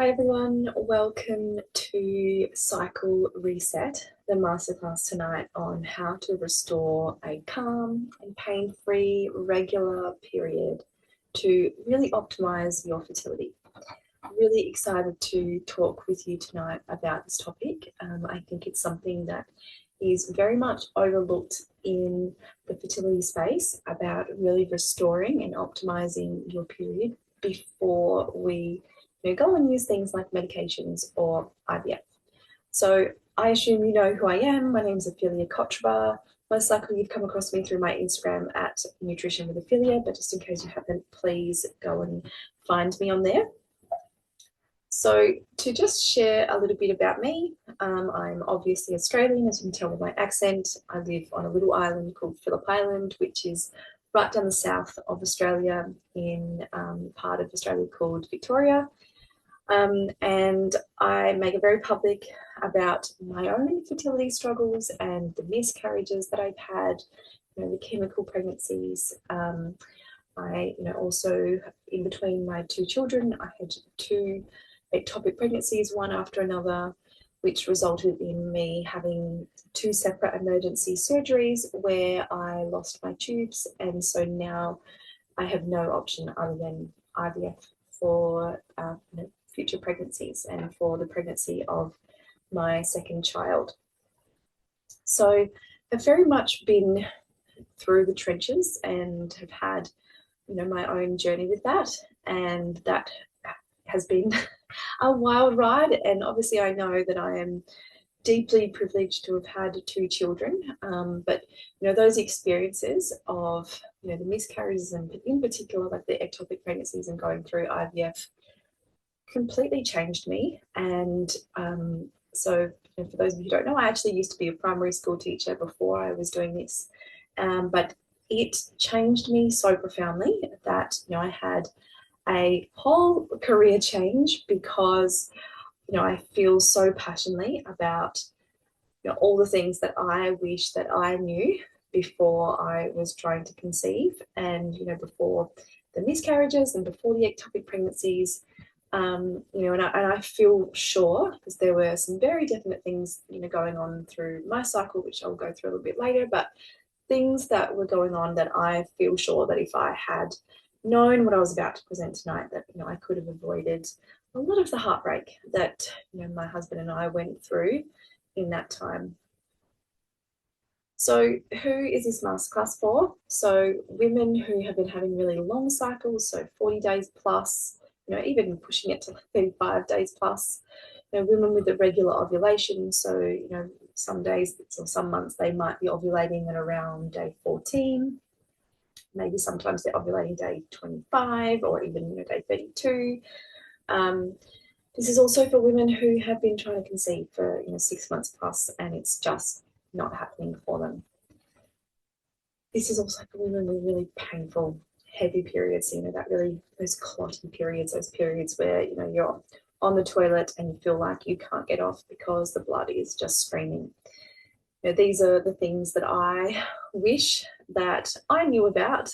Hi everyone, welcome to Cycle Reset, the masterclass tonight on how to restore a calm and pain-free regular period to really optimize your fertility. Really excited to talk with you tonight about this topic. I think it's something that is very much overlooked in the fertility space about really restoring and optimizing your period before we go and use things like medications or IVF. So I assume you know who I am. My name is Ophelia Kotrba. Most likely you've come across me through my Instagram at Nutrition with Ophelia, but just in case you haven't, please go and find me on there. So to just share a little bit about me, I'm obviously Australian, as you can tell with my accent. I live on a little island called Phillip Island, which is right down the south of Australia in part of Australia called Victoria. And I make it very public about my own fertility struggles and the miscarriages that I've had, the chemical pregnancies. I also, in between my two children, I had two ectopic pregnancies, one after another, which resulted in me having two separate emergency surgeries where I lost my tubes. And so now I have no option other than IVF for future pregnancies and for the pregnancy of my second child. So I've very much been through the trenches and have had, my own journey with that. And that has been a wild ride. And obviously I know that I am deeply privileged to have had two children. But, those experiences of, the miscarriages and in particular, like the ectopic pregnancies and going through IVF completely changed me. And so for those of you who don't know, I actually used to be a primary school teacher before I was doing this. But it changed me so profoundly that, I had a whole career change because, I feel so passionately about, all the things that I wish that I knew before I was trying to conceive and, before the miscarriages and before the ectopic pregnancies. And I feel sure, because there were some very definite things, going on through my cycle, which I'll go through a little bit later, but things that were going on that I feel sure that if I had known what I was about to present tonight, that, I could have avoided a lot of the heartbreak that, my husband and I went through in that time. So who is this masterclass for? So women who have been having really long cycles, so 40 days plus, even pushing it to 35 days plus, women with irregular ovulation. So, some days or some months they might be ovulating at around day 14. Maybe sometimes they're ovulating day 25 or even, day 32. This is also for women who have been trying to conceive for, 6 months plus and it's just not happening for them. This is also for women with really painful, heavy periods, those clotty periods, those periods where, you're on the toilet and you feel like you can't get off because the blood is just screaming. These are the things that I wish that I knew about.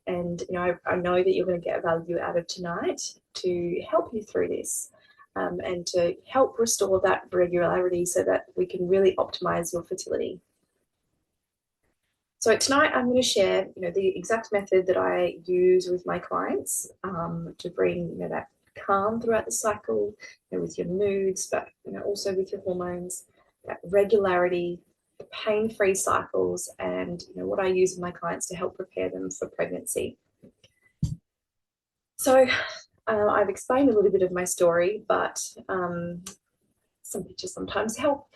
And, I know that you're going to get value out of tonight to help you through this and to help restore that regularity so that we can really optimize your fertility. So tonight I'm going to share, the exact method that I use with my clients to bring, that calm throughout the cycle, with your moods, but, also with your hormones, that regularity, the pain-free cycles, and, what I use with my clients to help prepare them for pregnancy. So I've explained a little bit of my story, but some pictures sometimes help.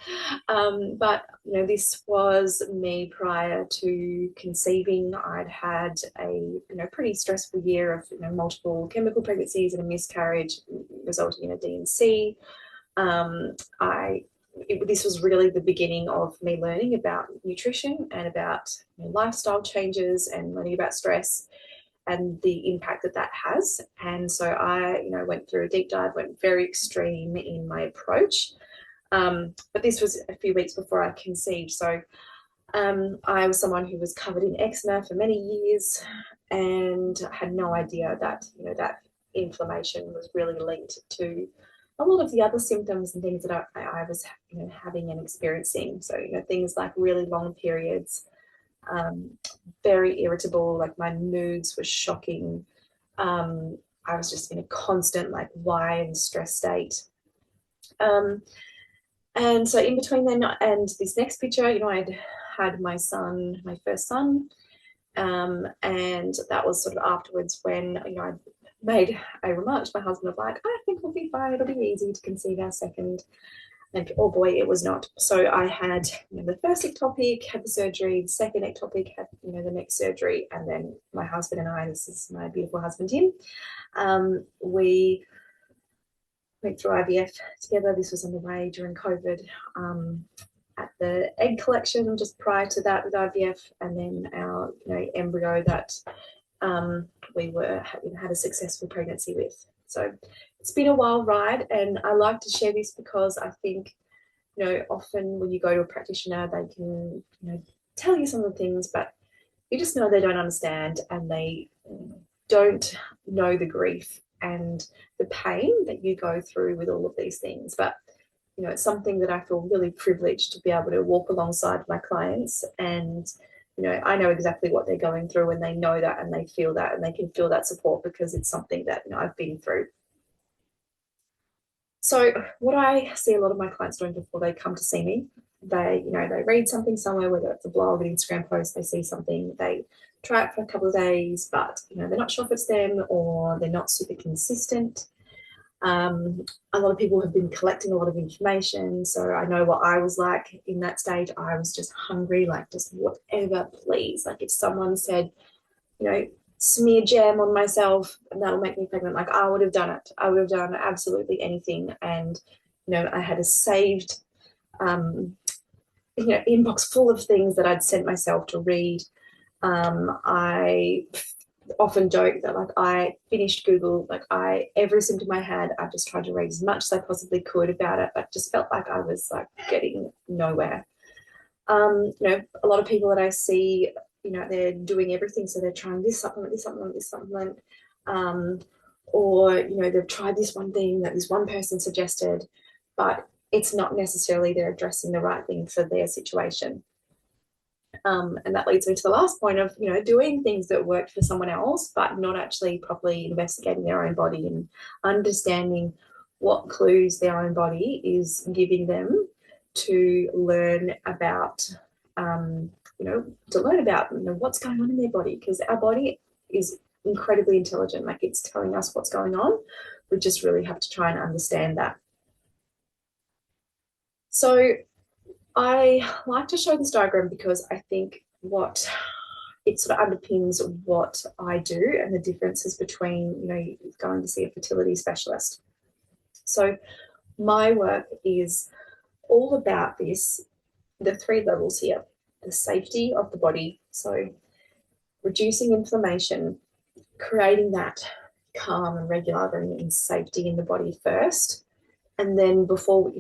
But, this was me prior to conceiving. I'd had a, pretty stressful year of, multiple chemical pregnancies and a miscarriage resulting in a D&C. This was really the beginning of me learning about nutrition and about lifestyle changes and learning about stress and the impact that that has. And so I, went through a deep dive, went very extreme in my approach. But this was a few weeks before I conceived. So I was someone who was covered in eczema for many years and had no idea that, that inflammation was really linked to a lot of the other symptoms and things that I was, having and experiencing. So, things like really long periods, very irritable, like my moods were shocking. I was just in a constant like why and stress state. And so in between then and this next picture, I'd had my son, my first son, and that was sort of afterwards when, I made a remark to my husband of like, I think we'll be fine, it'll be easy to conceive our second. And oh boy, it was not. So I had the first ectopic, had the surgery, the second ectopic, had the next surgery, and then my husband and I, this is my beautiful husband Tim, we went through IVF together. This was on the way during COVID, at the egg collection just prior to that with IVF, and then our embryo that we had a successful pregnancy with. So it's been a wild ride, and I like to share this because I think, often when you go to a practitioner, they can, tell you some of the things, but you just know they don't understand, and they don't know the grief and the pain that you go through with all of these things. But, it's something that I feel really privileged to be able to walk alongside my clients, and I know exactly what they're going through, and they know that, and they feel that, and they can feel that support because it's something that I've been through. So what I see a lot of my clients doing before they come to see me, they read something somewhere, whether it's a blog, an Instagram post, they see something, they try it for a couple of days, but they're not sure if it's them, or they're not super consistent. A lot of people have been collecting a lot of information. So I know what I was like in that stage. I was just hungry, like just whatever, please. Like if someone said, smear jam on myself and that'll make me pregnant, like I would have done it. I would have done absolutely anything. And, I had a saved, inbox full of things that I'd sent myself to read. I often joke that like I finished Google, like every symptom I had, I just tried to read as much as I possibly could about it, but just felt like I was like getting nowhere. A lot of people that I see, they're doing everything. So they're trying this supplement, this supplement, this supplement, or, they've tried this one thing that this one person suggested, but it's not necessarily they're addressing the right thing for their situation. And that leads me to the last point of, doing things that worked for someone else, but not actually properly investigating their own body and understanding what clues their own body is giving them to learn about, what's going on in their body, because our body is incredibly intelligent. Like it's telling us what's going on. We just really have to try and understand that. So I like to show this diagram because I think it sort of underpins what I do and the differences between, going to see a fertility specialist. So my work is all about the 3 levels here: the safety of the body, so reducing inflammation, creating that calm and regularity and safety in the body first. And then before we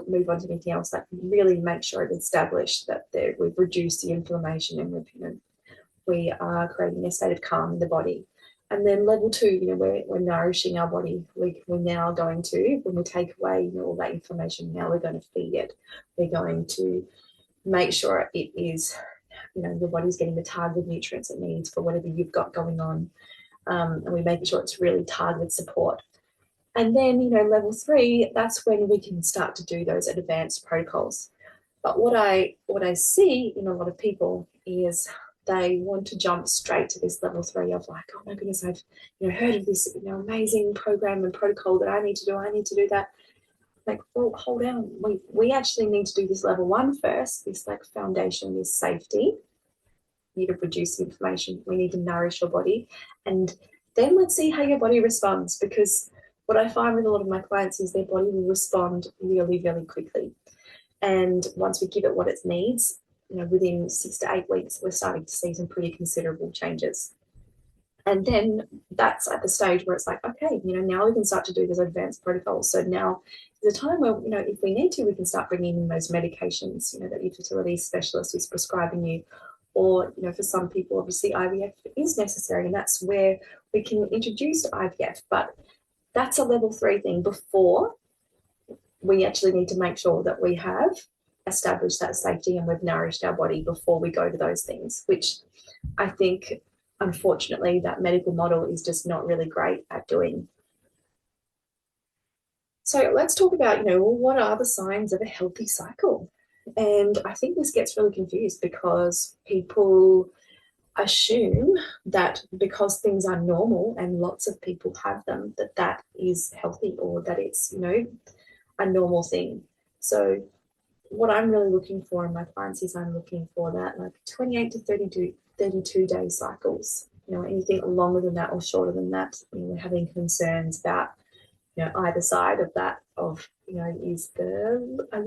move on to anything else, like really make sure it's established that we've reduced the inflammation and we are creating a state of calm in the body. And then level 2, we're nourishing our body. We're now going to, when we take away all that inflammation, now we're going to feed it. We're going to make sure it is, your body's getting the targeted nutrients it needs for whatever you've got going on. And we're making sure it's really targeted support. And then, level 3, that's when we can start to do those advanced protocols. But what I see in a lot of people is they want to jump straight to this level 3 of like, oh my goodness, I've heard of this amazing program and protocol that I need to do that. Like, well, hold on, we actually need to do this level 1 first, this like foundation, this safety. We need to reduce inflammation. We need to nourish your body, and then let's see how your body responds, because what I find with a lot of my clients is their body will respond really, really quickly. And once we give it what it needs, within 6 to 8 weeks, we're starting to see some pretty considerable changes. And then that's at the stage where it's like, okay, now we can start to do those advanced protocols. So now there's a time where, if we need to, we can start bringing in those medications, that your fertility specialist is prescribing you, Or, for some people, obviously IVF is necessary, and that's where we can introduce IVF. But that's a level 3 thing. Before, we actually need to make sure that we have established that safety and we've nourished our body before we go to those things, which I think, unfortunately, that medical model is just not really great at doing. So let's talk about, what are the signs of a healthy cycle? And I think this gets really confused because people assume that because things are normal and lots of people have them, that is healthy, or that it's, a normal thing. So what I'm really looking for in my clients is I'm looking for that like 28 to 32 day cycles. Anything longer than that or shorter than that, we're having concerns about, either side of that, of, are you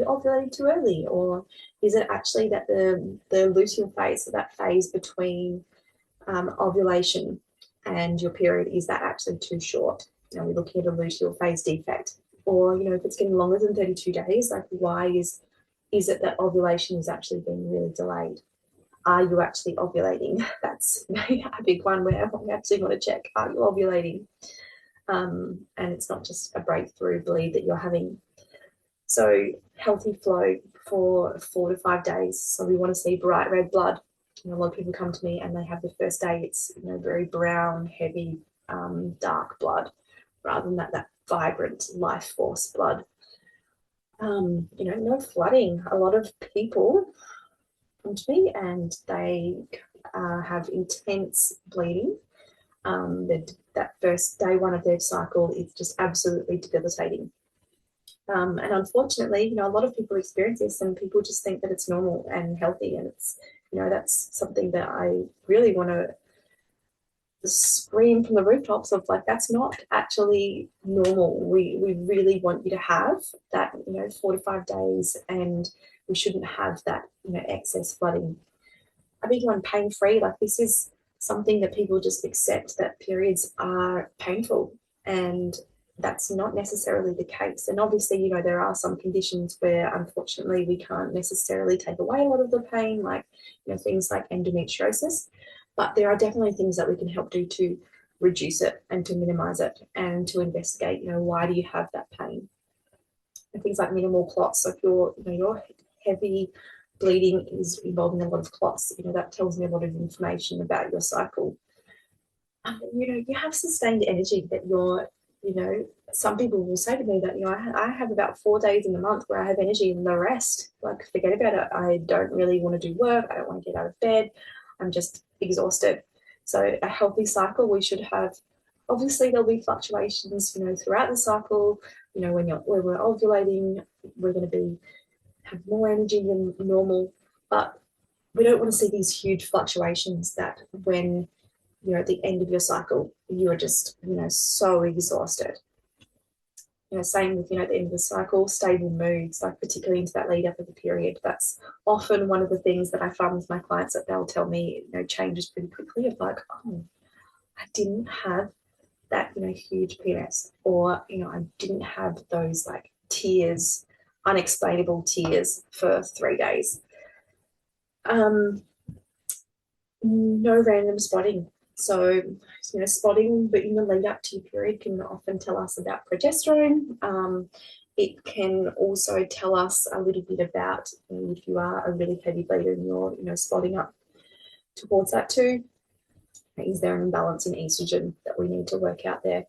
ovulating too early, or is it actually that the luteal phase, so that phase between ovulation and your period, is that actually too short? We're looking at a luteal phase defect. Or, if it's getting longer than 32 days, like why is it that ovulation is actually being really delayed? Are you actually ovulating? That's a big one where we actually want to check, are you ovulating? And it's not just a breakthrough bleed that you're having. So healthy flow for 4 to 5 days. So we want to see bright red blood. A lot of people come to me and they have the first day, it's very brown, heavy, dark blood, rather than that vibrant life force blood. No flooding. A lot of people come to me and they have intense bleeding. That first day one of their cycle is just absolutely debilitating. And unfortunately, a lot of people experience this, and people just think that it's normal and healthy, and it's, that's something that I really want to scream from the rooftops of, like, that's not actually normal. We really want you to have that 4 to 5 days, and we shouldn't have that excess flooding. A big one, pain free. Like, this is something that people just accept, that periods are painful, and that's not necessarily the case. And obviously, there are some conditions where unfortunately we can't necessarily take away a lot of the pain, like things like endometriosis. But there are definitely things that we can help do to reduce it and to minimize it, and to investigate, why do you have that pain? And things like minimal clots. So if your heavy bleeding is involving a lot of clots, that tells me a lot of information about your cycle. You have sustained energy that you're, some people will say to me that, I have about 4 days in a month where I have energy, and the rest, like, forget about it. I don't really want to do work. I don't want to get out of bed. I'm just exhausted. So a healthy cycle, we should have, obviously there'll be fluctuations, throughout the cycle. When we're ovulating, we're going to have more energy than normal, but we don't want to see these huge fluctuations that when at the end of your cycle, you are just, so exhausted. Same with, at the end of the cycle, stable moods, like particularly into that lead up of the period. That's often one of the things that I find with my clients, that they'll tell me, changes pretty quickly, of like, oh, I didn't have that, huge PMS, or, I didn't have those like tears, unexplainable tears for 3 days. No random spotting. So, spotting but in the lead up to your period can often tell us about progesterone. It can also tell us a little bit about if you are a really heavy bleeder and you're, spotting up towards that too. Is there an imbalance in estrogen that we need to work out there?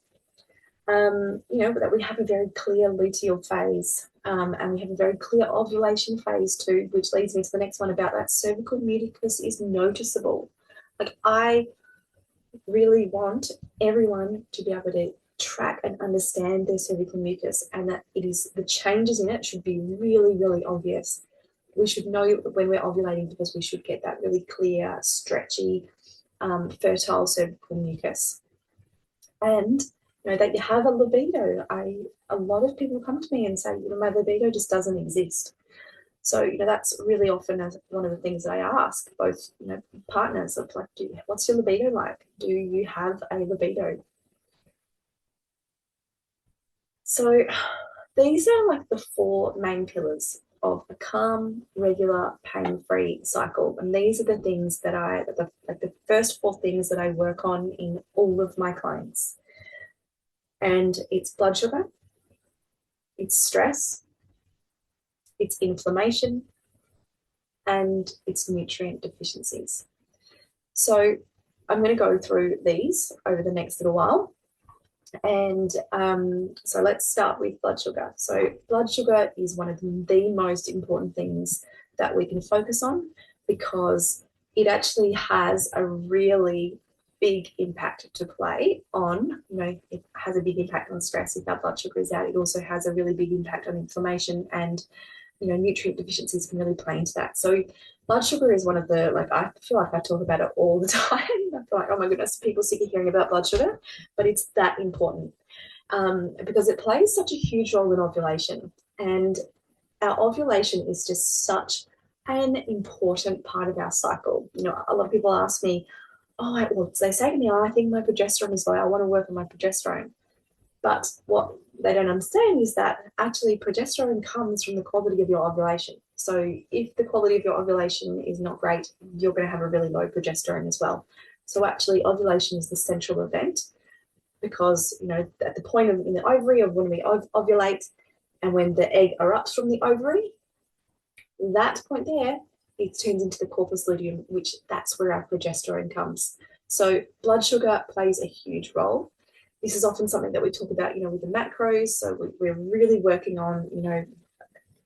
That we have a very clear luteal phase, and we have a very clear ovulation phase too, which leads me to the next one about that cervical mucus is noticeable. Like, I really want everyone to be able to track and understand their cervical mucus, and that the changes in it should be really, really obvious. We should know when we're ovulating, because we should get that really clear, stretchy, fertile cervical mucus. And that you have a libido. A lot of people come to me and say, my libido just doesn't exist. So, that's really often one of the things that I ask both, partners, of like, what's your libido like? Do you have a libido? So these are like the 4 main pillars of a calm, regular, pain-free cycle. And these are the things that the first 4 things that I work on in all of my clients. And it's blood sugar, it's stress, it's inflammation, and it's nutrient deficiencies. So I'm going to go through these over the next little while. And so let's start with blood sugar. So blood sugar is one of the most important things that we can focus on, because it actually has a really big impact to play on, it has a big impact on stress. If our blood sugar is out, it also has a really big impact on inflammation, and nutrient deficiencies can really play into that. So blood sugar is one of the, I feel like I talk about it all the time. I feel like, oh my goodness, people sick of hearing about blood sugar, but it's that important because it plays such a huge role in ovulation. And our ovulation is just such an important part of our cycle. A lot of people ask me, they say to me, I think my progesterone is low, I want to work on my progesterone. But what they don't understand is that actually progesterone comes from the quality of your ovulation. So if the quality of your ovulation is not great, you're going to have a really low progesterone as well. So actually ovulation is the central event, because, at the point in the ovary of when we ovulate and when the egg erupts from the ovary, that point there, it turns into the corpus luteum, which that's where our progesterone comes. So blood sugar plays a huge role. This is often something that we talk about, with the macros. So we're really working on,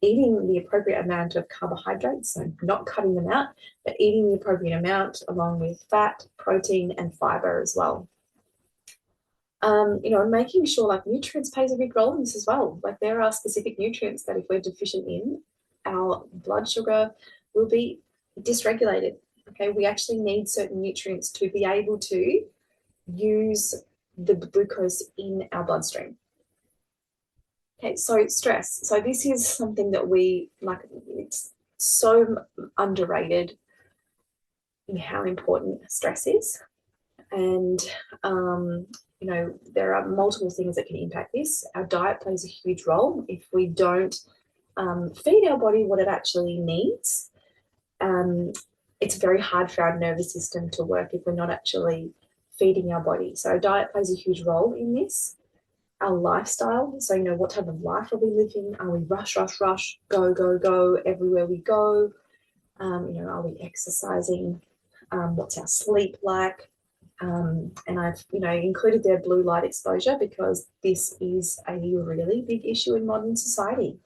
eating the appropriate amount of carbohydrates, so not cutting them out, but eating the appropriate amount along with fat, protein, and fiber as well. And making sure nutrients plays a big role in this as well. There are specific nutrients that if we're deficient in, our blood sugar will be dysregulated. Okay, we actually need certain nutrients to be able to use the glucose in our bloodstream. Okay, so stress. So this is something that it's so underrated in how important stress is. And, there are multiple things that can impact this. Our diet plays a huge role. If we don't feed our body what it actually needs, it's very hard for our nervous system to work if we're not actually feeding our body. So diet plays a huge role in this. Our lifestyle, so what type of life are we living? Are we rush, go, go, go everywhere we go? Are we exercising? What's our sleep like? And I've included their blue light exposure, because this is a really big issue in modern society,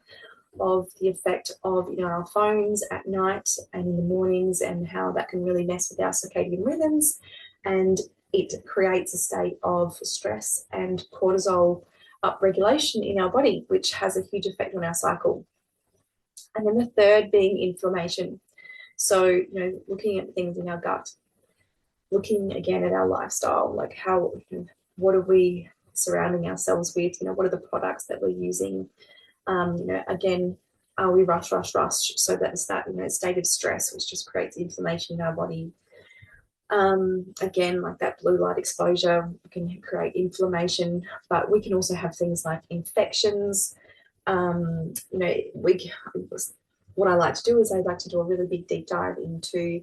of the effect of our phones at night and in the mornings, and how that can really mess with our circadian rhythms, and it creates a state of stress and cortisol upregulation in our body, which has a huge effect on our cycle. And then the third being inflammation. So, looking at things in our gut, looking again at our lifestyle, what are we surrounding ourselves with? What are the products that we're using? Again, are we rush? So that's that, state of stress, which just creates inflammation in our body. Again, that blue light exposure can create inflammation, but we can also have things like infections. What I like to do is I like to do a really big deep dive into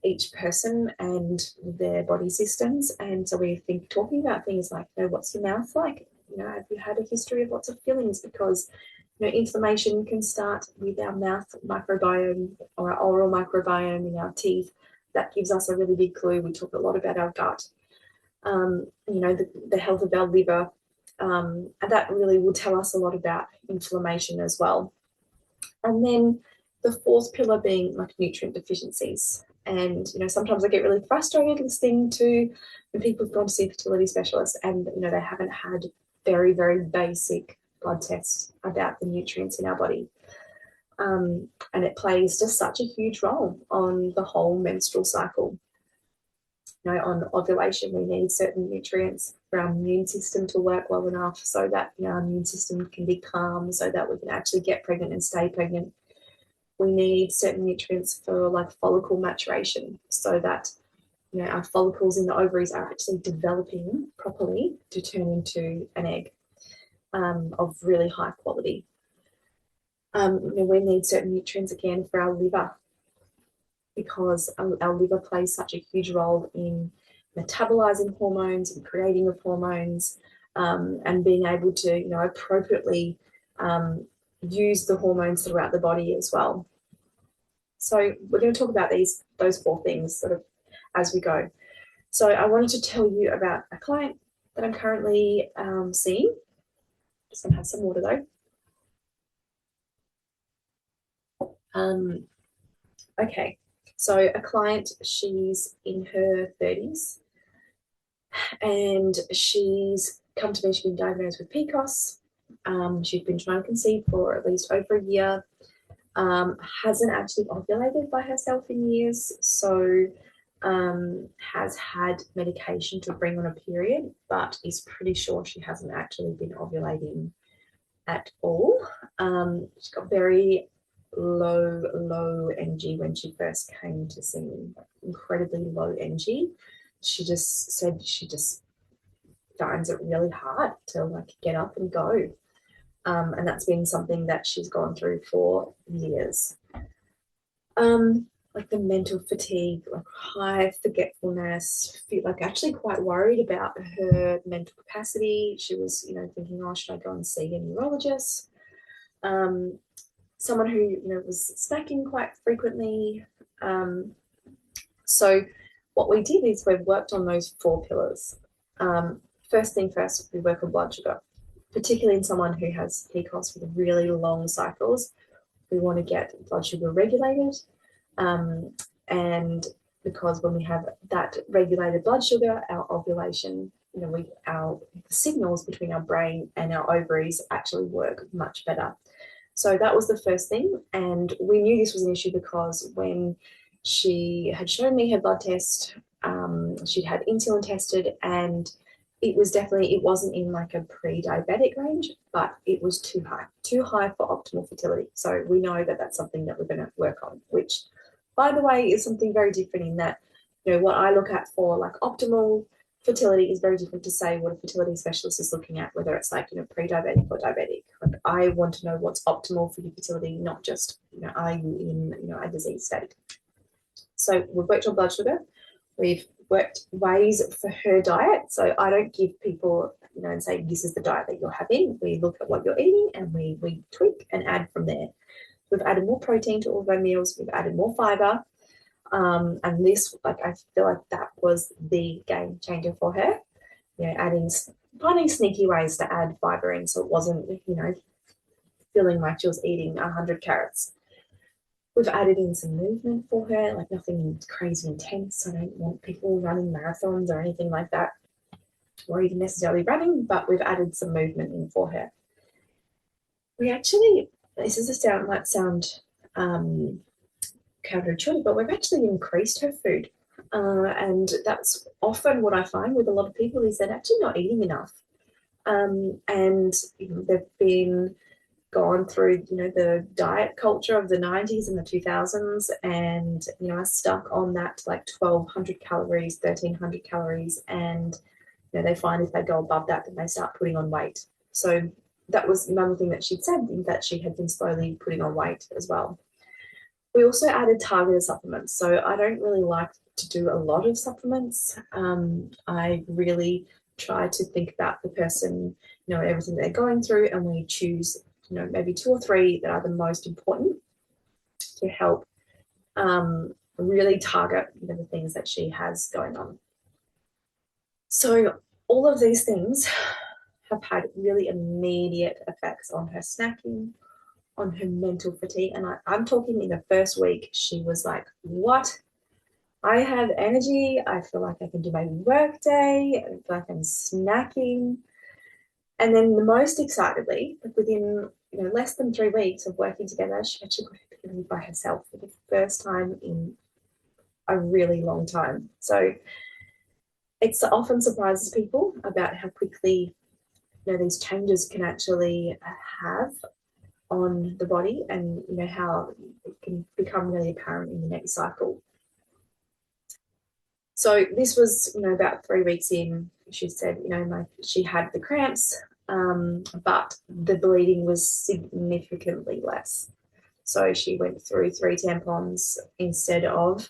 each person and their body systems. And so we talking about things like, what's your mouth like? Have you had a history of lots of fillings? Because inflammation can start with our mouth microbiome or our oral microbiome in our teeth. That gives us a really big clue. We talk a lot about our gut, the health of our liver, and that really will tell us a lot about inflammation as well. And then the fourth pillar being nutrient deficiencies. And, sometimes I get really frustrated listening to when people have gone to see a fertility specialist and, they haven't had very, very basic blood tests about the nutrients in our body. And it plays just such a huge role on the whole menstrual cycle. On ovulation, we need certain nutrients for our immune system to work well enough so that our immune system can be calm, so that we can actually get pregnant and stay pregnant. We need certain nutrients for follicle maturation, so that our follicles in the ovaries are actually developing properly to turn into an egg of really high quality. We need certain nutrients again for our liver, because our liver plays such a huge role in metabolizing hormones and creating of hormones, and being able to, appropriately use the hormones throughout the body as well. So we're going to talk about those 4 things sort of as we go. So I wanted to tell you about a client that I'm currently seeing. Just going to have some water though. Okay, so a client, she's in her 30s, and she's come to me. She's been diagnosed with PCOS. She's been trying to conceive for at least over a year. Hasn't actually ovulated by herself in years, so has had medication to bring on a period, but is pretty sure she hasn't actually been ovulating at all. She got very low energy when she first came to see me, incredibly low energy. She just said she just finds it really hard to like get up and go. And that's been something that she's gone through for years. Like the mental fatigue, like high forgetfulness, feel like actually quite worried about her mental capacity. She was, thinking, oh, should I go and see a neurologist? Someone who, was snacking quite frequently. So what we did is we've worked on those 4 pillars. First thing first, we work on blood sugar, particularly in someone who has PCOS with really long cycles. We want to get blood sugar regulated. And because when we have that regulated blood sugar, our ovulation, our signals between our brain and our ovaries actually work much better. So that was the first thing. And we knew this was an issue because when she had shown me her blood test, she'd had insulin tested, and it wasn't in like a pre-diabetic range, but it was too high for optimal fertility. So we know that that's something that we're going to work on, which, by the way, is something very different in that, what I look at for like optimal fertility is very different to say what a fertility specialist is looking at, whether it's like, pre-diabetic or diabetic. Like I want to know what's optimal for your fertility, not just, are you in, a disease state. So we've worked on blood sugar. We've worked ways for her diet. So I don't give people, and say, this is the diet that you're having. We look at what you're eating and we tweak and add from there. We've added more protein to all of our meals. We've added more fiber. And this, I feel like that was the game changer for her. Finding sneaky ways to add fiber in so it wasn't, feeling like she was eating 100 carrots. We've added in some movement for her, like nothing crazy intense. I don't want people running marathons or anything like that, or even necessarily running, but we've added some movement in for her. We actually, might sound counterintuitive, but we've actually increased her food. And that's often what I find with a lot of people is they're actually not eating enough. And they've been gone through, the diet culture of the 90s and the 2000s, and, are stuck on that like 1,200 calories, 1,300 calories, and, they find if they go above that, then they start putting on weight. So that was another thing that she'd said, that she had been slowly putting on weight as well. We also added targeted supplements. So I don't really like to do a lot of supplements. I really try to think about the person, everything they're going through, and we choose, maybe 2 or 3 that are the most important to help really target, the things that she has going on. So all of these things have had really immediate effects on her snacking, on her mental fatigue. And I'm talking in the first week, she was like, what? I have energy. I feel like I can do my work day. I feel like I'm snacking. And then the most excitedly, within less than 3 weeks of working together, she actually got her period by herself for the first time in a really long time. So it often surprises people about how quickly these changes can actually have on the body, and how it can become really apparent in the next cycle. So this was about 3 weeks in. She said she had the cramps. but the bleeding was significantly less. So she went through 3 tampons instead of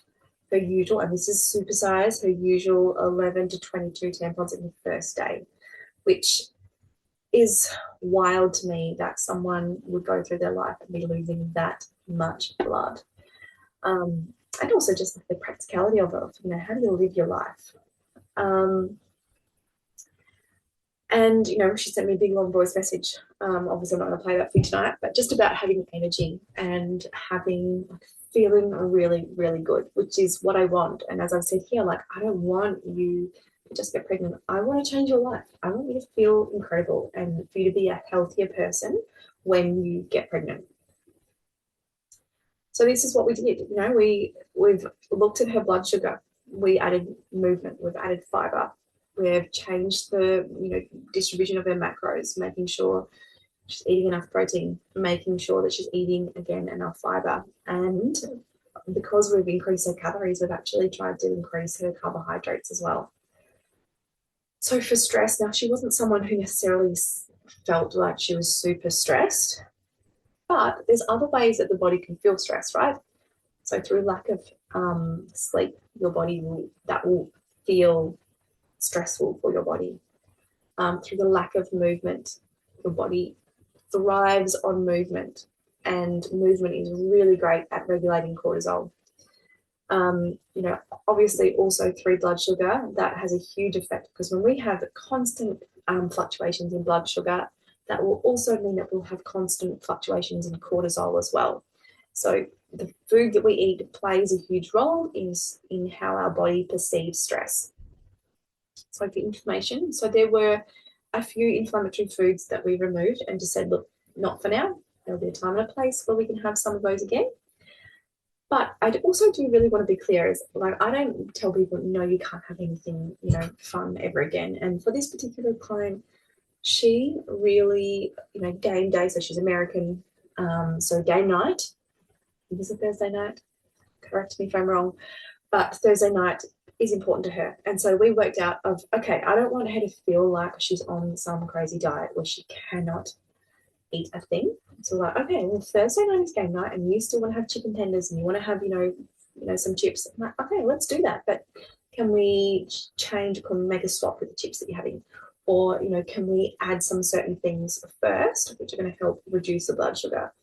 her usual, and this is supersize, her usual 11 to 22 tampons in the first day, which is wild to me that someone would go through their life and be losing that much blood. And also just the practicality of it, you know, how do you live your life? And, you know, she sent me a big long voice message. Obviously, I'm not going to play that for you tonight, but just about having energy and having, like, feeling really, really good, which is what I want. And as I've said here, like, I don't want you to just get pregnant. I want to change your life. I want you to feel incredible and for you to be a healthier person when you get pregnant. So this is what we did. You know, we've looked at her blood sugar. We added movement. We've added fiber. We've changed the, you know, distribution of her macros, making sure she's eating enough protein, making sure that she's eating, again, enough fiber. And because we've increased her calories, we've actually tried to increase her carbohydrates as well. So for stress, now she wasn't someone who necessarily felt like she was super stressed, but there's other ways that the body can feel stress, right? So through lack of sleep, your body will feel stressful for your body. Through the lack of movement, your body thrives on movement, and movement is really great at regulating cortisol. You know, obviously also through blood sugar, that has a huge effect, because when we have constant fluctuations in blood sugar, that will also mean that we'll have constant fluctuations in cortisol as well. So the food that we eat plays a huge role in how our body perceives stress. So for inflammation, so there were a few inflammatory foods that we removed and just said, look, not for now. There'll be a time and a place where we can have some of those again. But I also do really want to be clear, is like, I don't tell people, no, you can't have anything, you know, fun ever again. And for this particular client, she really, you know, game day, so she's American, so game night, it was a Thursday night, correct me if I'm wrong, but Thursday night is important to her. And so we worked out of, okay, I don't want her to feel like she's on some crazy diet where she cannot eat a thing. So we're like, okay, well, Thursday night is game night and you still want to have chicken tenders and you want to have, you know, some chips. I'm like, okay, let's do that. But can we change, can we make a swap with the chips that you're having? Or, you know, can we add some certain things first, which are going to help reduce the blood sugar?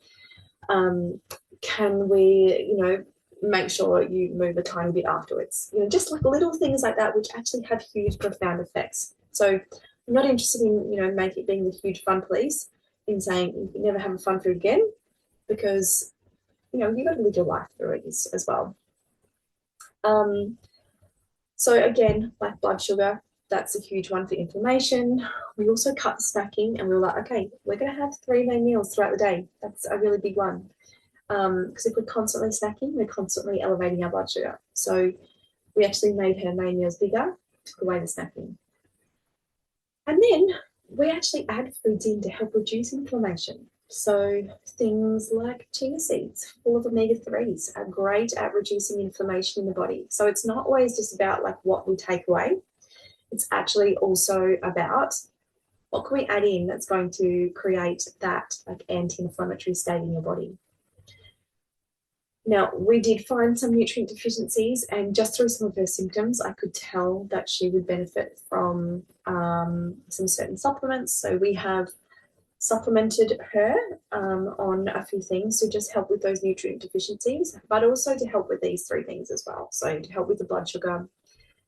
Can we, you know, make sure you move a tiny bit afterwards? You know, just like little things like that, which actually have huge, profound effects. So I'm not interested in, you know, make it being the huge fun police in saying you can never have a fun food again, because, you know, you've got to live your life through it as well. So again, like blood sugar, that's a huge one for inflammation. We also cut the snacking, and we were like, okay, we're going to have 3 main meals throughout the day. That's a really big one. Because if we're constantly snacking, we're constantly elevating our blood sugar. So we actually made her main meals bigger, took away the snacking. And then we actually add foods in to help reduce inflammation. So things like chia seeds, full of omega-3s, are great at reducing inflammation in the body. So it's not always just about like what we take away. It's actually also about what can we add in that's going to create that like anti-inflammatory state in your body. Now, we did find some nutrient deficiencies, and just through some of her symptoms, I could tell that she would benefit from some certain supplements. So we have supplemented her on a few things to just help with those nutrient deficiencies, but also to help with these 3 things as well. So to help with the blood sugar,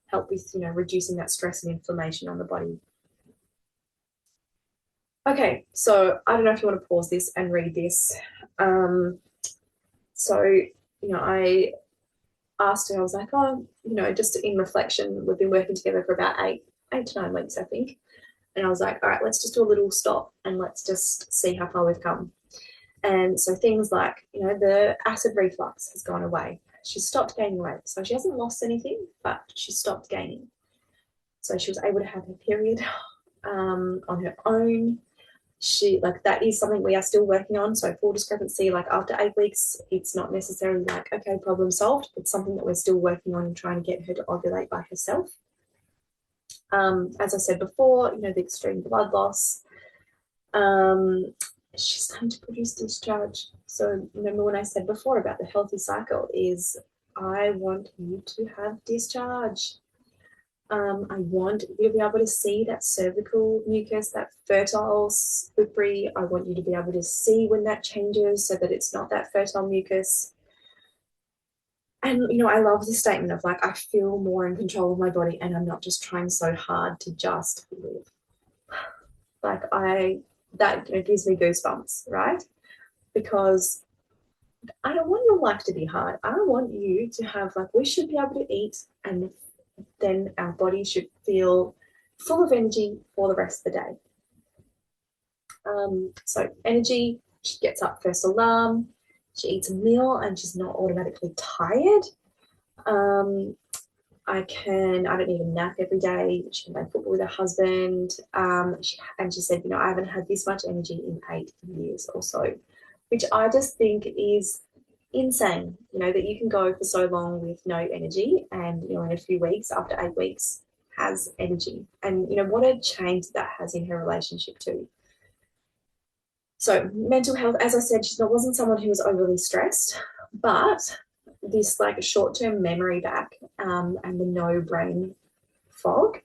help with, you know, reducing that stress and inflammation on the body. Okay, so I don't know if you want to pause this and read this. So, you know, I asked her, I was like, oh, you know, just in reflection, we've been working together for about 8 to 9 weeks, I think. And I was like, all right, let's just do a little stop and let's just see how far we've come. And so things like, you know, the acid reflux has gone away. She's stopped gaining weight. So she hasn't lost anything, but she stopped gaining. So she was able to have her period on her own. That is something we are still working on. So full discrepancy, like after 8 weeks, it's not necessarily like, okay, problem solved. It's something that we're still working on and trying to get her to ovulate by herself. As I said before, you know, the extreme blood loss, She's starting to produce discharge. So remember when I said before about the healthy cycle is I want you to have discharge. I want you to be able to see that cervical mucus, that fertile slippery. I want you to be able to see when that changes so that it's not that fertile mucus. And, you know, I love the statement of like, I feel more in control of my body and I'm not just trying so hard to just live. Like, that gives me goosebumps, right? Because I don't want your life to be hard. I want you to have, like, we should be able to eat and then our body should feel full of energy for the rest of the day. So energy, she gets up first alarm, she eats a meal and she's not automatically tired. I don't need a nap every day. She can play football with her husband. She said, you know, I haven't had this much energy in 8 years or so, which I just think is insane, you know, that you can go for so long with no energy and, you know, in a few weeks, after 8 weeks, has energy. And, you know, what a change that has in her relationship too. So mental health, as I said, she wasn't someone who was overly stressed, but this like short-term memory back and the no brain fog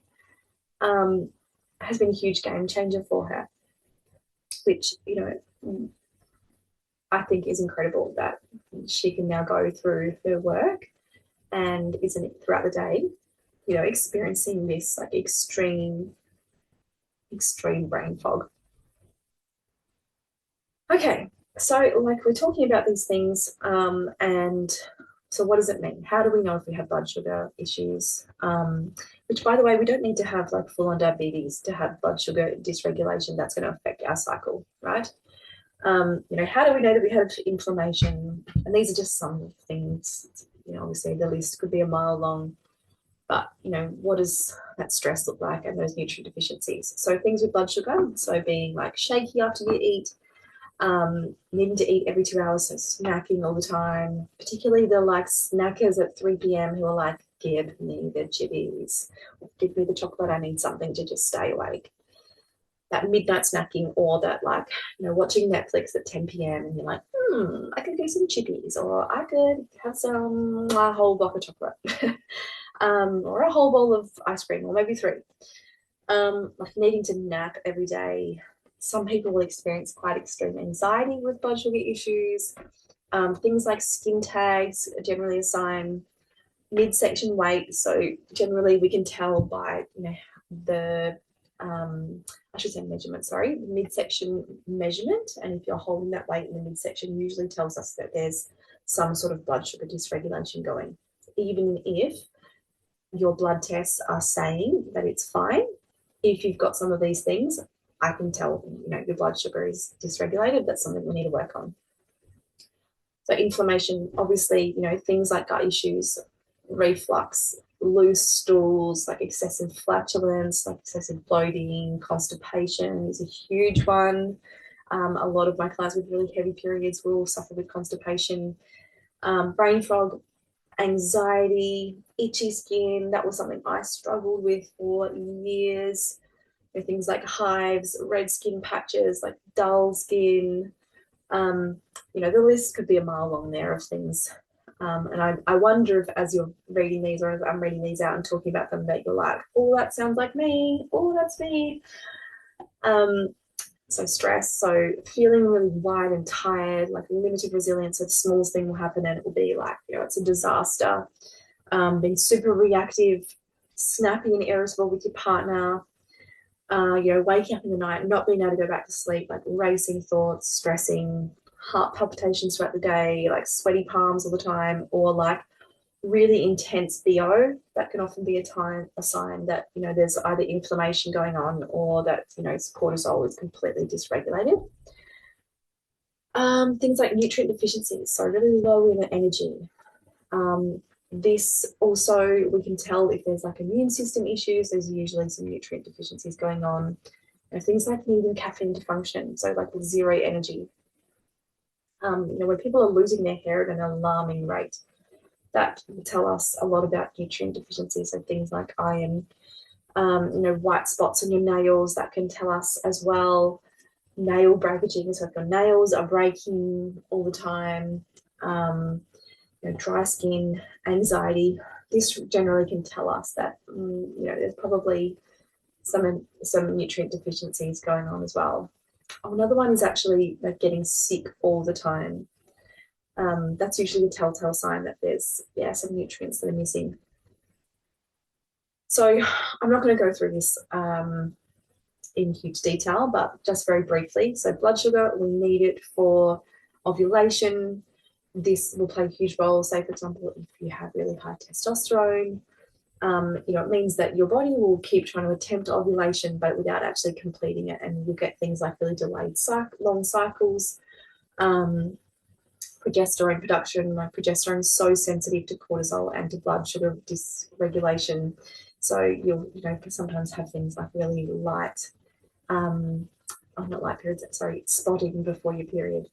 has been a huge game changer for her, which, you know, I think is incredible that she can now go through her work and isn't throughout the day, you know, experiencing this like extreme brain fog. Okay, so like we're talking about these things, and so what does it mean? How do we know if we have blood sugar issues? Which, by the way, we don't need to have like full-on diabetes to have blood sugar dysregulation. That's going to affect our cycle, right? You know, how do we know that we have inflammation? And these are just some things. You know, obviously the list could be a mile long, but you know, what does that stress look like and those nutrient deficiencies? So things with blood sugar, so being like shaky after you eat, needing to eat every 2 hours, so snacking all the time, particularly the like snackers at 3 p.m. who are like, give me the chippies, give me the chocolate, I need something to just stay awake. That midnight snacking, or that like, you know, watching Netflix at 10 p.m. and you're like, I could do some chippies, or I could have a whole block of chocolate, or a whole bowl of ice cream, or maybe 3. Like needing to nap every day. Some people will experience quite extreme anxiety with blood sugar issues. Things like skin tags are generally a sign. Midsection weight, so generally we can tell by, you know, the I should say measurement, sorry, midsection measurement. And if you're holding that weight in the midsection, usually tells us that there's some sort of blood sugar dysregulation going. Even if your blood tests are saying that it's fine, if you've got some of these things, I can tell, you know, your blood sugar is dysregulated. That's something we need to work on. So inflammation, obviously, you know, things like gut issues, reflux, loose stools, like excessive flatulence, like excessive bloating, constipation is a huge one. A lot of my clients with really heavy periods will suffer with constipation, brain fog, anxiety, itchy skin. That was something I struggled with for years. Things like hives, red skin patches, like dull skin. You know, the list could be a mile long there of things. And I wonder if as you're reading these, or as I'm reading these out and talking about them, that you're like, oh, that sounds like me. Oh, that's me. So stress, so feeling really wide and tired, like limited resilience. So the smallest thing will happen and it will be like, you know, it's a disaster. Being super reactive, snappy and irritable with your partner. You know, waking up in the night, not being able to go back to sleep, like racing thoughts, stressing, heart palpitations throughout the day, like sweaty palms all the time, or like really intense BO. That can often be a sign that, you know, there's either inflammation going on or that, you know, cortisol is completely dysregulated. Things like nutrient deficiencies, so really low in energy. This also, we can tell if there's like immune system issues, there's usually some nutrient deficiencies going on. And things like needing caffeine to function, so like zero energy. You know, when people are losing their hair at an alarming rate, that will tell us a lot about nutrient deficiencies. So things like iron, you know, white spots on your nails, that can tell us as well. nail breakaging, so if your nails are breaking all the time, dry skin, anxiety, this generally can tell us that there's probably some nutrient deficiencies going on as well. Another one is actually like getting sick all the time. That's usually a telltale sign that there's some nutrients that are missing. So I'm not going to go through this in huge detail, but just very briefly. So blood sugar, we need it for ovulation. This will play a huge role. Say, for example, if you have really high testosterone, it means that your body will keep trying to attempt ovulation, but without actually completing it, and you'll get things like really delayed long cycles. Progesterone production, like progesterone is so sensitive to cortisol and to blood sugar dysregulation. So you'll sometimes have things like really light, not light periods, sorry, spotting before your period.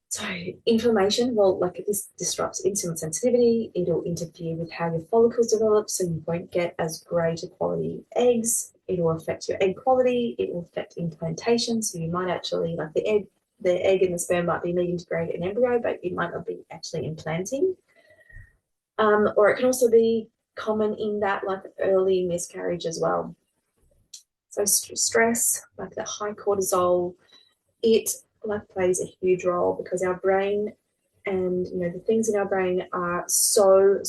So inflammation, well, like this disrupts insulin sensitivity. It'll interfere with how your follicles develop, so you won't get as great a quality eggs. It will affect your egg quality. It will affect implantation, so you might actually, like the egg and the sperm might be needing to create an embryo, but you might not be actually implanting. Or it can also be common in that like early miscarriage as well. So stress, like the high cortisol, it like plays a huge role because our brain and the things in our brain are so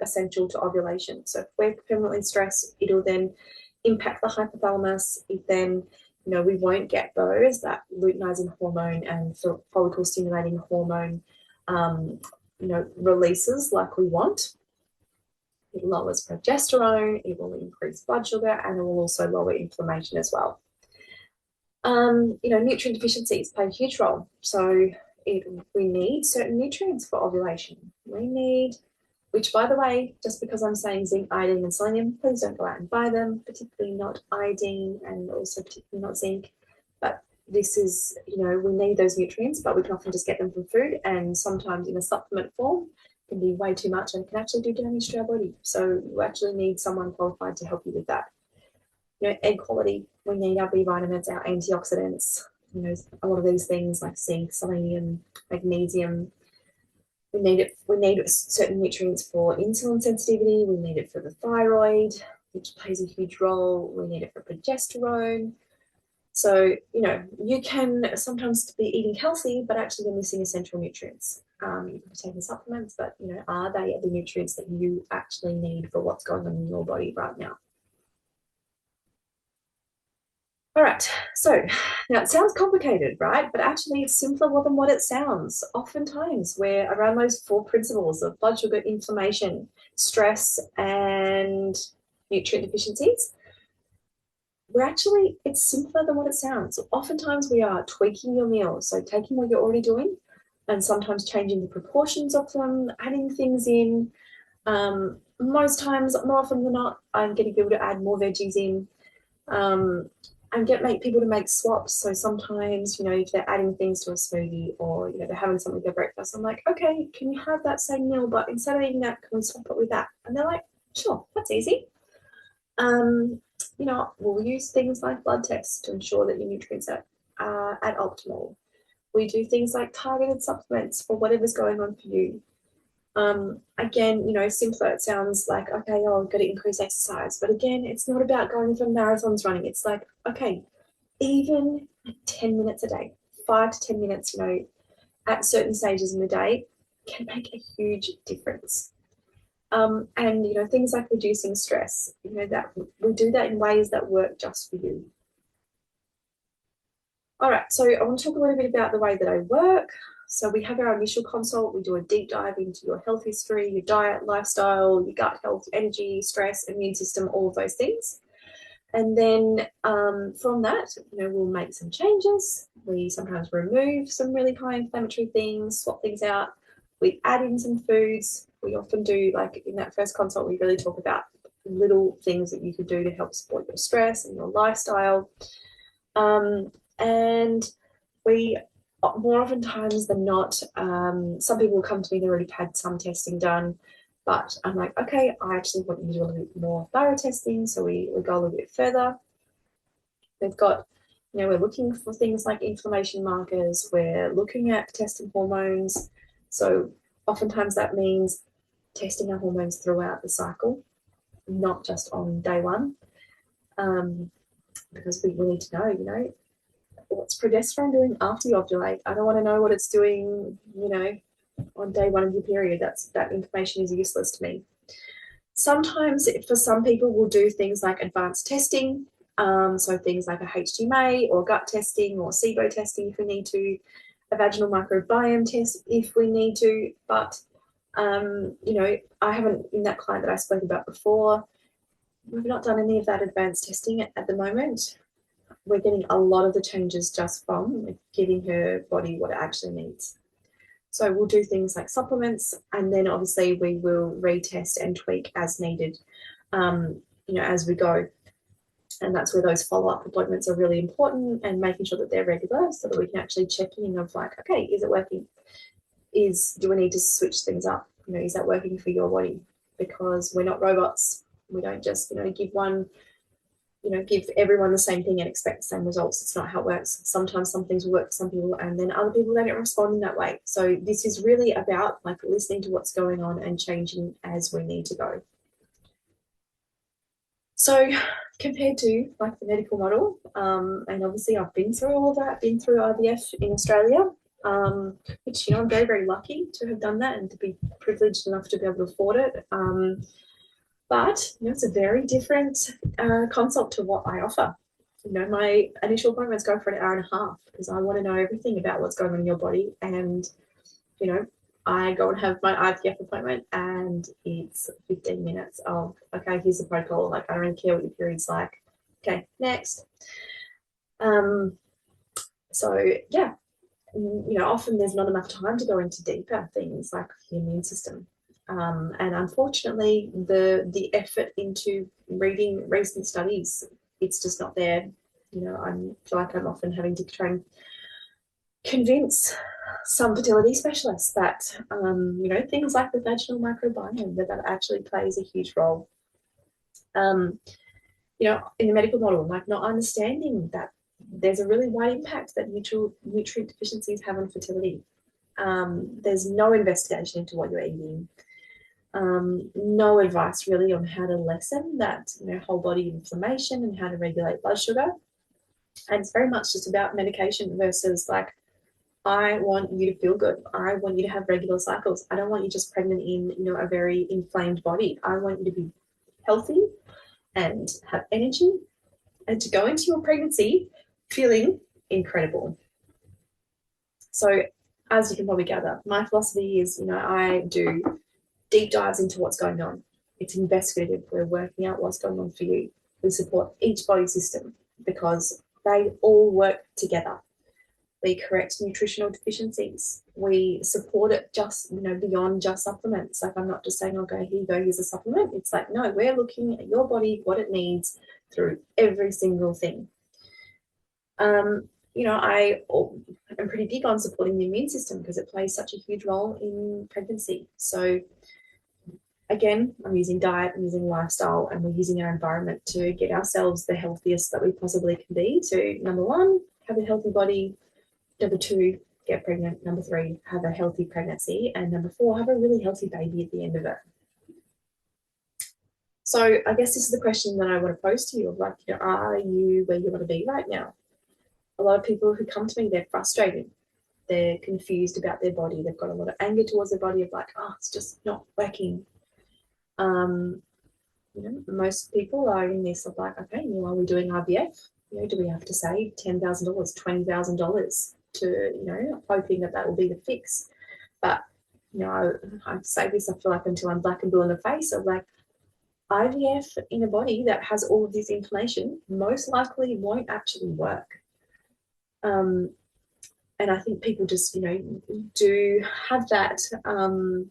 essential to ovulation. So if we're permanently stressed, it'll then impact the hypothalamus. It then we won't get those, that luteinizing hormone and follicle stimulating hormone releases like we want. It lowers progesterone, it will increase blood sugar, and it will also lower inflammation as well. Nutrient deficiencies play a huge role. So we need certain nutrients for ovulation. We need, which by the way, just because I'm saying zinc, iodine, and selenium, please don't go out and buy them, particularly not iodine and also particularly not zinc. But this is, we need those nutrients, but we can often just get them from food, and sometimes in a supplement form can be way too much and can actually do damage to our body. So you actually need someone qualified to help you with that. Egg quality, we need our B vitamins, our antioxidants, a lot of these things like zinc, selenium, magnesium. We need certain nutrients for insulin sensitivity. We need it for the thyroid, which plays a huge role. We need it for progesterone. So, you can sometimes be eating healthy, but actually you're missing essential nutrients. You can be taking supplements, but, are they the nutrients that you actually need for what's going on in your body right now? All right, so now it sounds complicated, right? But actually it's simpler than what it sounds. Oftentimes we're around those 4 principles of blood sugar, inflammation, stress, and nutrient deficiencies. It's simpler than what it sounds. Oftentimes we are tweaking your meals, so taking what you're already doing and sometimes changing the proportions of them, adding things in. Most times, more often than not, I'm getting people to add more veggies in. And make people to make swaps. So sometimes, if they're adding things to a smoothie or, they're having something for breakfast, I'm like, okay, can you have that same meal, but instead of eating that, can we swap it with that? And they're like, sure, that's easy. We'll use things like blood tests to ensure that your nutrients are at optimal. We do things like targeted supplements for whatever's going on for you. Again, simpler, it sounds like, okay, I've got to increase exercise. But again, it's not about going for marathons running. It's like, okay, even 10 minutes a day, 5 to 10 minutes, at certain stages in the day can make a huge difference. And, things like reducing stress, that we do that in ways that work just for you. All right, so I want to talk a little bit about the way that I work. So we have our initial consult. We do a deep dive into your health history, your diet, lifestyle, your gut health, energy, stress, immune system, all of those things. And then from that, we'll make some changes. We sometimes remove some really high inflammatory things, swap things out. We add in some foods. We often do, like in that first consult, we really talk about little things that you could do to help support your stress and your lifestyle. And we, more often times than not, some people will come to me, they've already had some testing done, but I'm like, okay, I actually want you to do a little bit more thorough testing. So we go a little bit further. We've got You know, we're looking for things like inflammation markers, we're looking at testing hormones. So oftentimes that means testing our hormones throughout the cycle, not just on day one, because we need to know, you know, what's progesterone doing after you ovulate? I don't want to know what it's doing, you know, on day one of your period. That information is useless to me. Sometimes for some people we'll do things like advanced testing, so things like a HTMA or gut testing or SIBO testing if we need to, a vaginal microbiome test if we need to, but you know, I haven't, in that client that I spoke about before, we've not done any of that advanced testing at the moment. We're getting a lot of the changes just from giving her body what it actually needs. So we'll do things like supplements, and then obviously we will retest and tweak as needed, you know, as we go. And that's where those follow-up appointments are really important, and making sure that they're regular so that we can actually check in of like, okay, is it working? Do we need to switch things up? You know, is that working for your body? Because we're not robots. We don't just, you know, give everyone the same thing and expect the same results. It's not how it works. Sometimes some things work for some people, and then other people, they don't respond in that way. So this is really about like listening to what's going on and changing as we need to go. So compared to like the medical model, and obviously I've been through all of that, been through IVF in Australia, which, you know, I'm very, very lucky to have done that and to be privileged enough to be able to afford it. But, you know, it's a very different consult to what I offer. You know, my initial appointments go for an hour and a half because I want to know everything about what's going on in your body. And, you know, I go and have my IVF appointment and it's 15 minutes of, okay, here's the protocol. Like, I don't really care what your period's like. Okay, next. So, yeah, you know, often there's not enough time to go into deeper things like the immune system. And unfortunately, the effort into reading recent studies, it's just not there. You know, I feel like I'm often having to try and convince some fertility specialists that, you know, things like the vaginal microbiome, that actually plays a huge role. You know, in the medical model, like not understanding that there's a really wide impact that nutrient deficiencies have on fertility. There's no investigation into what you're eating. No advice really on how to lessen that, you know, whole body inflammation and how to regulate blood sugar. And it's very much just about medication versus like, I want you to feel good. I want you to have regular cycles. I don't want you just pregnant in, you know, a very inflamed body. I want you to be healthy and have energy and to go into your pregnancy feeling incredible. So as you can probably gather, my philosophy is, you know, I do deep dives into what's going on. It's investigative. We're working out what's going on for you. We support each body system because they all work together. We correct nutritional deficiencies. We support it just, you know, beyond just supplements. Like, I'm not just saying, okay, here you go, here's a supplement. It's like, no, we're looking at your body, what it needs through every single thing. You know, I am pretty big on supporting the immune system because it plays such a huge role in pregnancy. So again, I'm using diet, I'm using lifestyle, and we're using our environment to get ourselves the healthiest that we possibly can be to, number one, have a healthy body, number two, get pregnant, number three, have a healthy pregnancy, and number four, have a really healthy baby at the end of it. So I guess this is the question that I want to pose to you of like, you know, are you where you want to be right now? A lot of people who come to me, they're frustrated. They're confused about their body. They've got a lot of anger towards their body of like, oh, it's just not working. You know, most people are in this of like, okay, well, are we doing IVF? You know, do we have to save $10,000, $20,000 to, you know, hoping that will be the fix? But, you know, I say this, I feel like, until I'm black and blue in the face of like, IVF in a body that has all of this inflammation most likely won't actually work. And I think people just, you know, do have that, oh,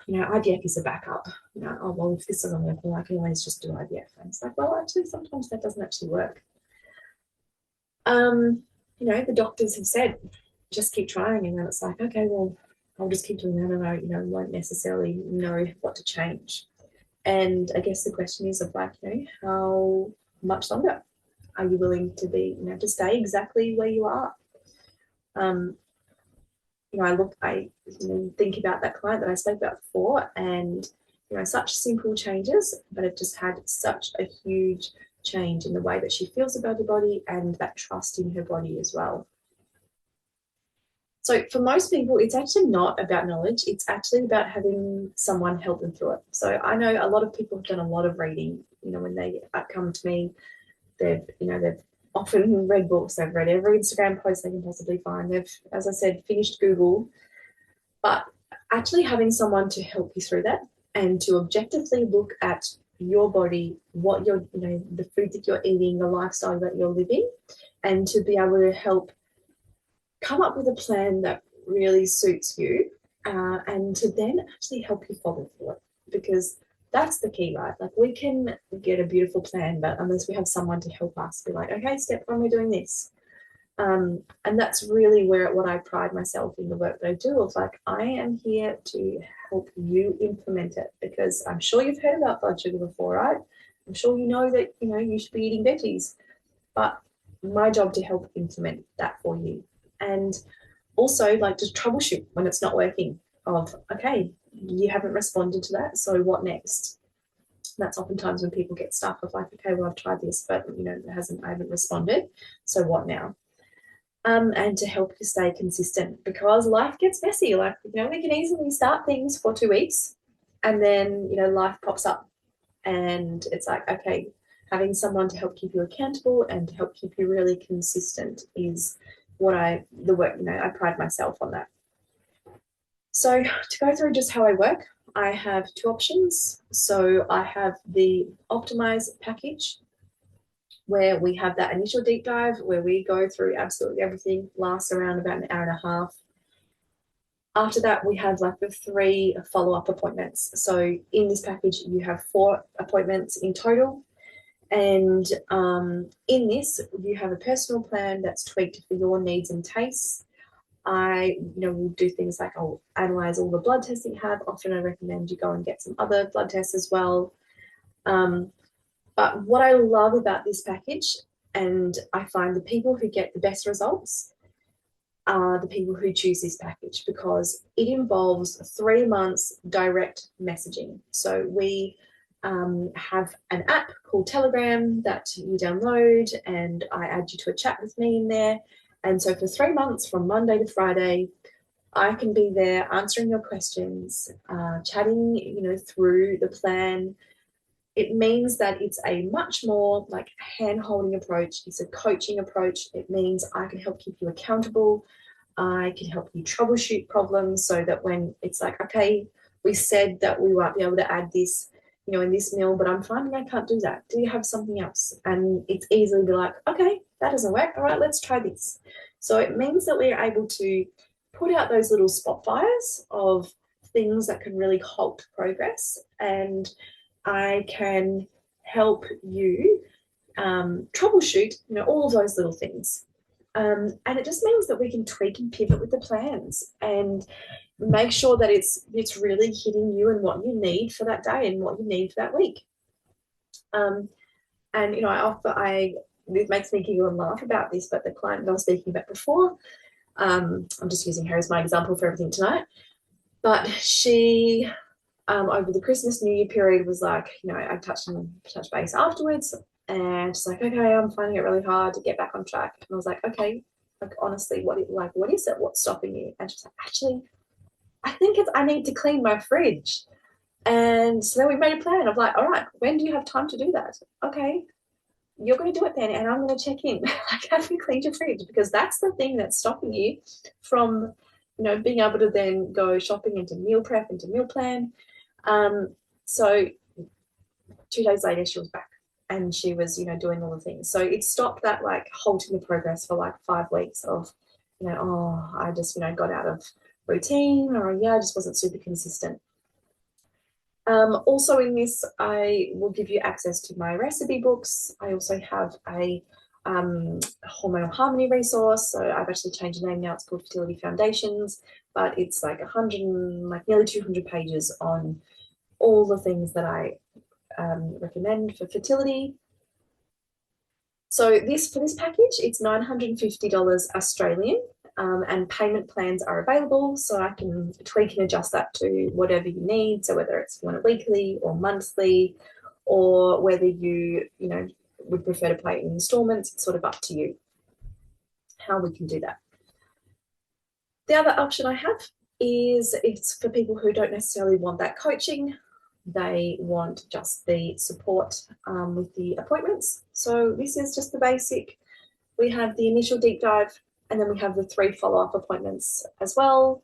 you know, IVF is a backup. You know, oh, well, if this doesn't work, well, I can always just do IVF. And it's like, well, actually, sometimes that doesn't actually work. You know, the doctors have said, just keep trying. And then it's like, okay, well, I'll just keep doing that and I, you know, won't necessarily know what to change. And I guess the question is of like, you know, how much longer? are you willing to be, to stay exactly where you are? I think about that client that I spoke about before, and such simple changes, but it just had such a huge change in the way that she feels about her body and that trust in her body as well. So for most people, it's actually not about knowledge. It's actually about having someone help them through it. So I know a lot of people have done a lot of reading. When they come to me, they've often read books. They've read every Instagram post they can possibly find. They've, as I said, finished Google. But actually having someone to help you through that and to objectively look at your body, what you're, the food that you're eating, the lifestyle that you're living, and to be able to help come up with a plan that really suits you, and to then actually help you follow through it. Because that's the key, right? Like, we can get a beautiful plan, but unless we have someone to help us be like, okay, step one, we're doing this. And that's really what I pride myself in the work that I do, of like, I am here to help you implement it, because I'm sure you've heard about blood sugar before, right? I'm sure you know that, you should be eating veggies, but my job to help implement that for you. And also, like, just troubleshoot when it's not working, of, okay, you haven't responded to that, so what next? That's oftentimes when people get stuck of like, okay, well, I've tried this, but I haven't responded, so what now? And to help you stay consistent, because life gets messy. Like, we can easily start things for 2 weeks and then, life pops up, and it's like, okay, having someone to help keep you accountable and to help keep you really consistent is I pride myself on that. So to go through just how I work, I have 2 options. So I have the Optimize package, where we have that initial deep dive where we go through absolutely everything, lasts around about an hour and a half. After that, we have like the 3 follow-up appointments. So in this package, you have 4 appointments in total. And in this, you have a personal plan that's tweaked for your needs and tastes. I, will do things like I'll analyze all the blood tests that you have. Often I recommend you go and get some other blood tests as well. But what I love about this package, and I find the people who get the best results are the people who choose this package, because it involves 3 months direct messaging. So we have an app called Telegram that you download, and I add you to a chat with me in there. And so for 3 months, from Monday to Friday, I can be there answering your questions, chatting, through the plan. It means that it's a much more like hand-holding approach. It's a coaching approach. It means I can help keep you accountable. I can help you troubleshoot problems, so that when it's like, okay, we said that we won't be able to add this, in this meal, but I'm finding I can't do that. Do you have something else? And it's easily be like, okay, that doesn't work. All right, let's try this. So it means that we're able to put out those little spot fires of things that can really halt progress, and I can help you troubleshoot, all of those little things. And it just means that we can tweak and pivot with the plans and make sure that it's really hitting you and what you need for that day and what you need for that week. And it makes me giggle and laugh about this, but the client that I was speaking about before, I'm just using her as my example for everything tonight, but she, over the Christmas New Year period, was like, I touched base afterwards, and she's like, okay, I'm finding it really hard to get back on track. And I was like, okay, like, honestly, what is it? What's stopping you? And she's like, actually, I think I need to clean my fridge. And so then we made a plan of like, all right, when do you have time to do that? Okay, you're going to do it then, and I'm going to check in. Like, have you cleaned your fridge? Because that's the thing that's stopping you from, being able to then go shopping, into meal prep, into meal plan. So 2 days later, she was back, and she was, doing all the things. So it stopped that like halting the progress for like 5 weeks of, oh, I just, got out of routine, or I just wasn't super consistent. Also in this, I will give you access to my recipe books. I also have a hormonal harmony resource. So I've actually changed the name now. It's called Fertility Foundations, but it's like 100, like nearly 200 pages on all the things that I recommend for fertility. So for this package, it's $950 Australian, and payment plans are available. So I can tweak and adjust that to whatever you need. So whether it's you want it weekly or monthly, or whether you would prefer to pay in installments, it's sort of up to you how we can do that. The other option I have is it's for people who don't necessarily want that coaching. They want just the support with the appointments. So this is just the basic. We have the initial deep dive, and then we have the 3 follow-up appointments as well.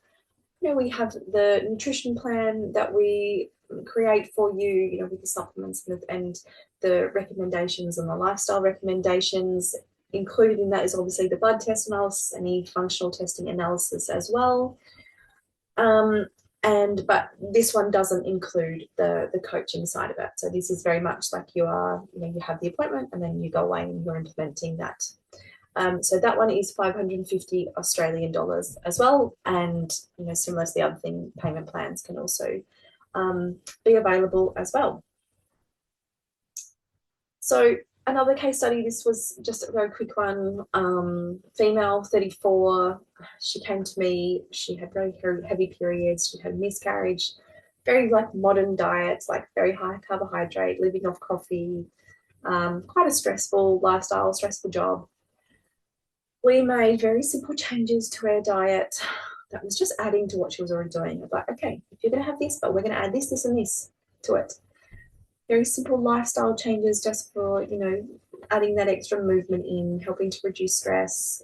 We have the nutrition plan that we create for you, with the supplements and the recommendations and the lifestyle recommendations. Included in that is obviously the blood test analysis, any functional testing analysis as well. But this one doesn't include the coaching side of it. So this is very much like you have the appointment and then you go away and you're implementing that. So that one is 550 Australian dollars as well. And, similar to the other thing, payment plans can also be available as well. So another case study, this was just a very quick one. Female, 34, she came to me, she had very heavy periods, she had miscarriage, very modern diets, very high carbohydrate, living off coffee, quite a stressful lifestyle, stressful job. We made very simple changes to her diet that was just adding to what she was already doing. I'm like, okay, if you're going to have this, but we're going to add this, this, and this to it. Very simple lifestyle changes just for, adding that extra movement in, helping to reduce stress.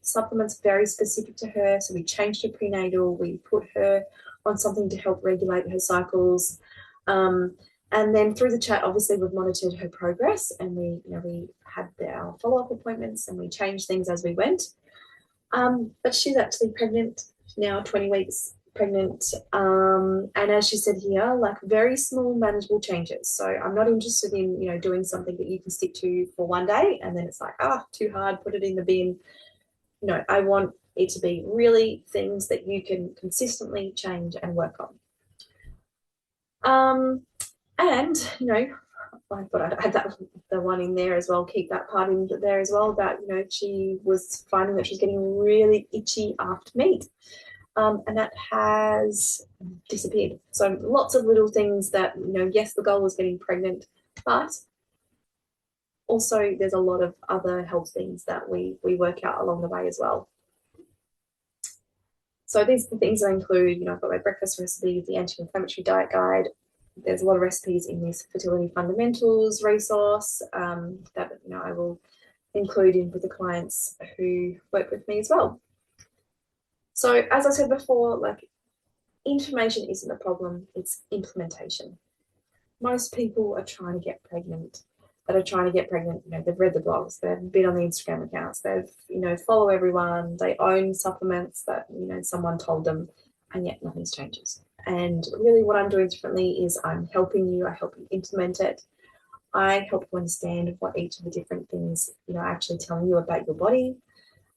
Supplements very specific to her. So we changed her prenatal. We put her on something to help regulate her cycles. And then through the chat, obviously, we've monitored her progress, and we had our follow-up appointments, and we changed things as we went. But she's actually pregnant now, 20 weeks pregnant. And as she said here, very small, manageable changes. So I'm not interested in, doing something that you can stick to for one day, and then it's too hard, put it in the bin. No, I want it to be really things that you can consistently change and work on. And, I thought I'd add the one in there as well, keep that part in there as well about, she was finding that she's getting really itchy after meat. And that has disappeared. So lots of little things that, yes, the goal was getting pregnant, but also there's a lot of other health things that we work out along the way as well. So these are the things I include, I've got my breakfast recipe, the anti-inflammatory diet guide. There's a lot of recipes in this fertility fundamentals resource that I will include in with the clients who work with me as well. So as I said before, information isn't the problem, it's implementation. Most people are trying to get pregnant. They've read the blogs, they've been on the Instagram accounts, they've follow everyone, they own supplements that someone told them, and yet nothing changes. And really what I'm doing differently is I'm helping you, I help you implement it. I help you understand what each of the different things, are actually telling you about your body.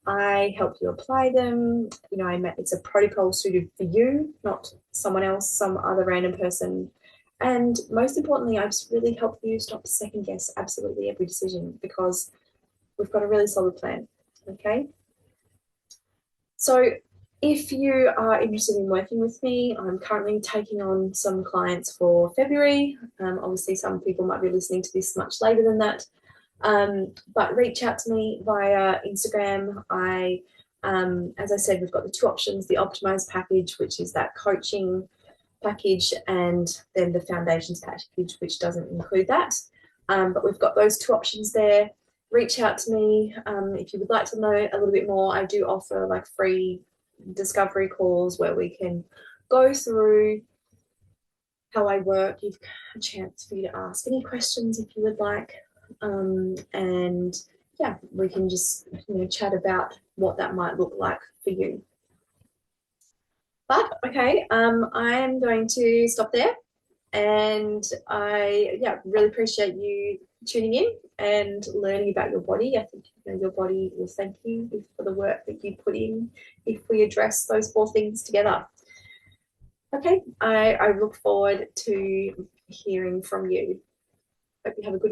I help you apply them. It's a protocol suited for you, not someone else, some other random person. And most importantly, I just really help you stop to second guess absolutely every decision, because we've got a really solid plan, okay? So if you are interested in working with me, I'm currently taking on some clients for February. Obviously, some people might be listening to this much later than that. But reach out to me via Instagram. As I said, we've got the 2 options, the optimized package, which is that coaching package, and then the foundations package, which doesn't include that. But we've got those 2 options there. Reach out to me if you would like to know a little bit more. I do offer free discovery calls where we can go through how I work. You've got a chance for you to ask any questions if you would like. And yeah, we can just chat about what that might look like for you. But okay, I am going to stop there, and I really appreciate you tuning in and learning about your body. I think your body will thank you for the work that you put in if we address those 4 things together. Okay, I look forward to hearing from you. Hope you have a good